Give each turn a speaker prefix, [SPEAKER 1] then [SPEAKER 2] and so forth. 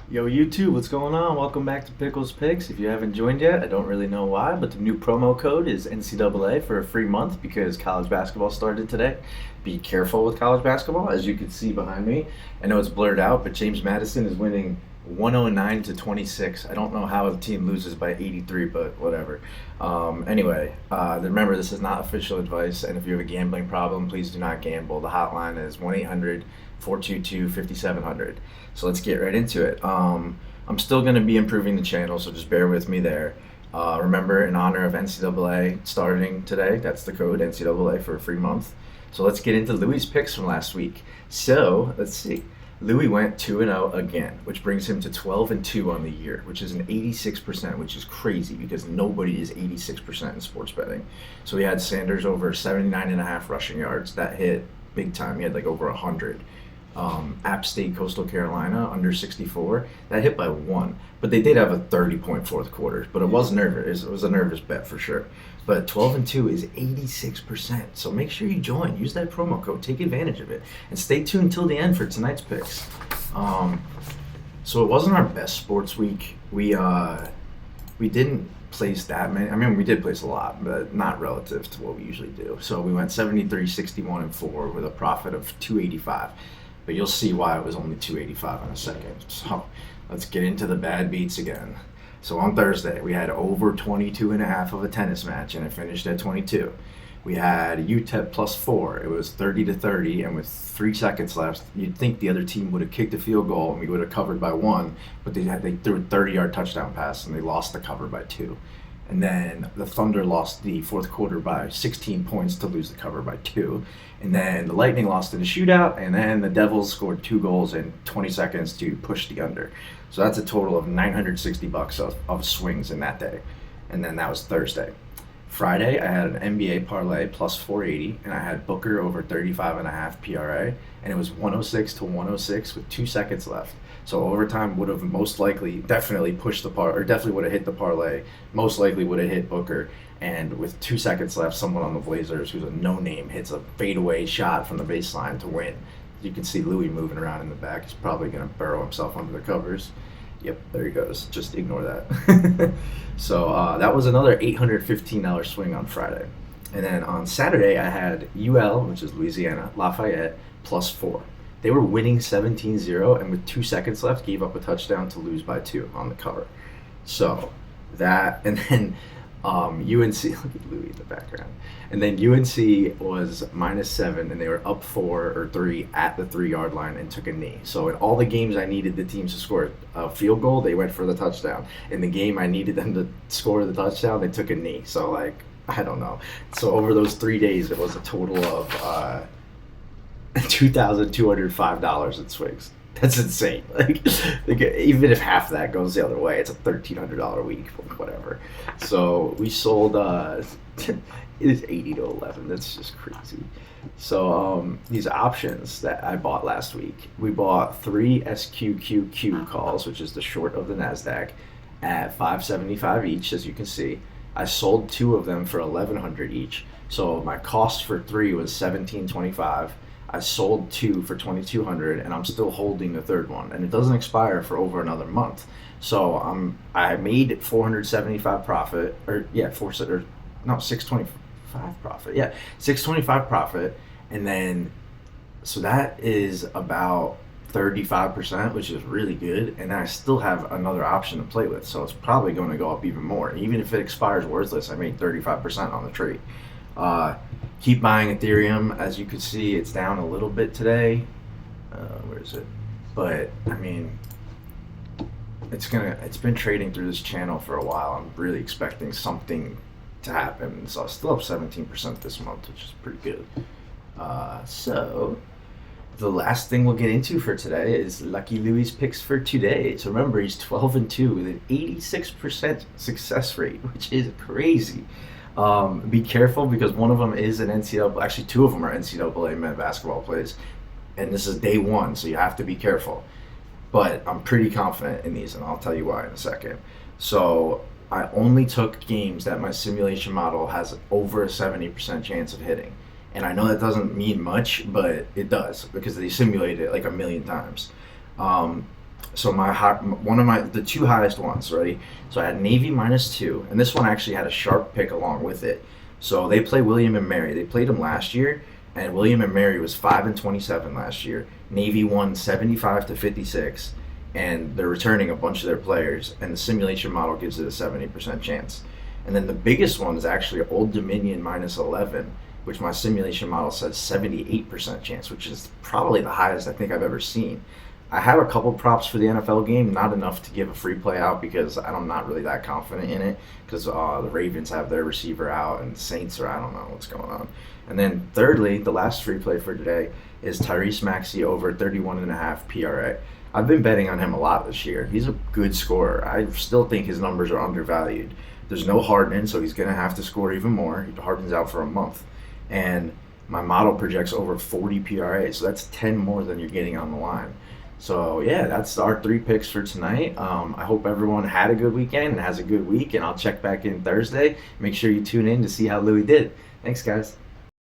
[SPEAKER 1] Yo, YouTube, what's going on? Welcome back to Pickles Picks. If you haven't joined yet, I don't really know why, but the new promo code is NCAA for a free month because college basketball started today. Be careful with college basketball, as you can see behind me. I know it's blurred out, but James Madison is winning 109 to 26. I don't know how the team loses by 83, but whatever. Remember, this is not official advice, and if you have a gambling problem, please do not gamble. The hotline is 1-800-422-5700. So let's get right into it. I'm still going to be improving the channel, so just bear with me there. Remember, in honor of NCAA starting today, that's the code, NCAA for a free month. So let's get into Louie's picks from last week. So let's see. Louis went 2-0 again, which brings him to 12-2 on the year, which is an 86%, which is crazy because nobody is 86% in sports betting. So he had Sanders over 79.5 rushing yards. That hit big time. He had like over 100. App State, Coastal Carolina, under 64. That hit by 1. But they did have a 30-point fourth quarter. But it was nervous. It was a nervous bet for sure. But 12-2 is 86%. So make sure you join. Use that promo code. Take advantage of it. And stay tuned till the end for tonight's picks. So it wasn't our best sports week. We didn't place that many. I mean, we did place a lot, but not relative to what we usually do. So we went 73, 61, and 4 with a profit of 285. But you'll see why it was only 285 in a second. So let's get into the bad beats again. So on Thursday, we had over 22.5 of a tennis match, and it finished at 22. We had UTEP plus 4. It was 30-30, and with 3 seconds left, you'd think the other team would have kicked a field goal and we would have covered by 1, but they threw a 30-yard touchdown pass and they lost the cover by 2. And then the Thunder lost the fourth quarter by 16 points to lose the cover by 2. And then the Lightning lost in a shootout, and then the Devils scored 2 goals in 20 seconds to push the under. So that's a total of $960 of swings in that day. And then that was Thursday. Friday, I had an NBA parlay plus 480, and I had Booker over 35.5 PRA, and it was 106 to 106 with 2 seconds left. So overtime would have definitely pushed the or definitely would have hit the parlay. Most likely would have hit Booker, and with 2 seconds left, someone on the Blazers who's a no-name hits a fadeaway shot from the baseline to win. You can see Louis moving around in the back. He's probably going to burrow himself under the covers. Yep, there he goes. Just ignore that. So that was another $815 swing on Friday. And then on Saturday, I had UL, which is Louisiana, Lafayette, plus 4. They were winning 17-0, and with 2 seconds left, gave up a touchdown to lose by 2 on the cover. So that, and then UNC, look at Louis in the background. And then UNC was -7, and they were up 4 or 3 at the 3-yard line and took a knee. So in all the games I needed the teams to score a field goal, they went for the touchdown. In the game I needed them to score the touchdown, they took a knee. So like, I don't know. So over those 3 days, it was a total of $2,205 in swings. That's insane. Like, even if half that goes the other way, it's a $1,300 week, whatever. So we sold. It is 80 to 11. That's just crazy. So these options that I bought last week, we bought 3 SQQQ calls, which is the short of the Nasdaq, at $575 each, as you can see. I sold 2 of them for $1,100 each. So my cost for 3 was $1,725. I sold 2 for $2,200, and I'm still holding the third one, and it doesn't expire for over another month. So I made 475 profit, or yeah, 625 profit. Yeah, 625 profit, and then so that is about 35%, which is really good. And then I still have another option to play with, so it's probably going to go up even more. Even if it expires worthless, I made 35% on the trade. Keep buying Ethereum. As you can see, it's down a little bit today. Where is it? But I mean, it's been trading through this channel for a while. I'm really expecting something to happen. So I still up 17% this month, which is pretty good. So the last thing we'll get into for today is Lucky Louie's picks for today. So remember, he's 12-2 with an 86% success rate, which is crazy. Be careful because one of them is an NCAA. Actually, 2 of them are NCAA men basketball plays, and this is day 1, so you have to be careful. But I'm pretty confident in these, and I'll tell you why in a second. So I only took games that my simulation model has over a 70% chance of hitting. And I know that doesn't mean much, but it does because they simulate it like a million times. So one of the two highest ones, ready? So I had Navy -2, and this one actually had a sharp pick along with it. So they play William and Mary. They played them last year, and William and Mary was 5-27 last year. Navy won 75-56, and they're returning a bunch of their players, and the simulation model gives it a 70% chance. And then the biggest one is actually Old Dominion -11, which my simulation model says 78% chance, which is probably the highest I think I've ever seen. I have a couple props for the NFL game, not enough to give a free play out because I'm not really that confident in it because the Ravens have their receiver out and the Saints I don't know what's going on. And then thirdly, the last free play for today is Tyrese Maxey over 31.5 PRA. I've been betting on him a lot this year. He's a good scorer. I still think his numbers are undervalued. There's no Hardman, so he's going to have to score even more. Hardman's out for a month. And my model projects over 40 PRA, so that's 10 more than you're getting on the line. So yeah, that's our 3 picks for tonight. I hope everyone had a good weekend and has a good week, and I'll check back in Thursday. Make sure you tune in to see how Louie did. Thanks, guys.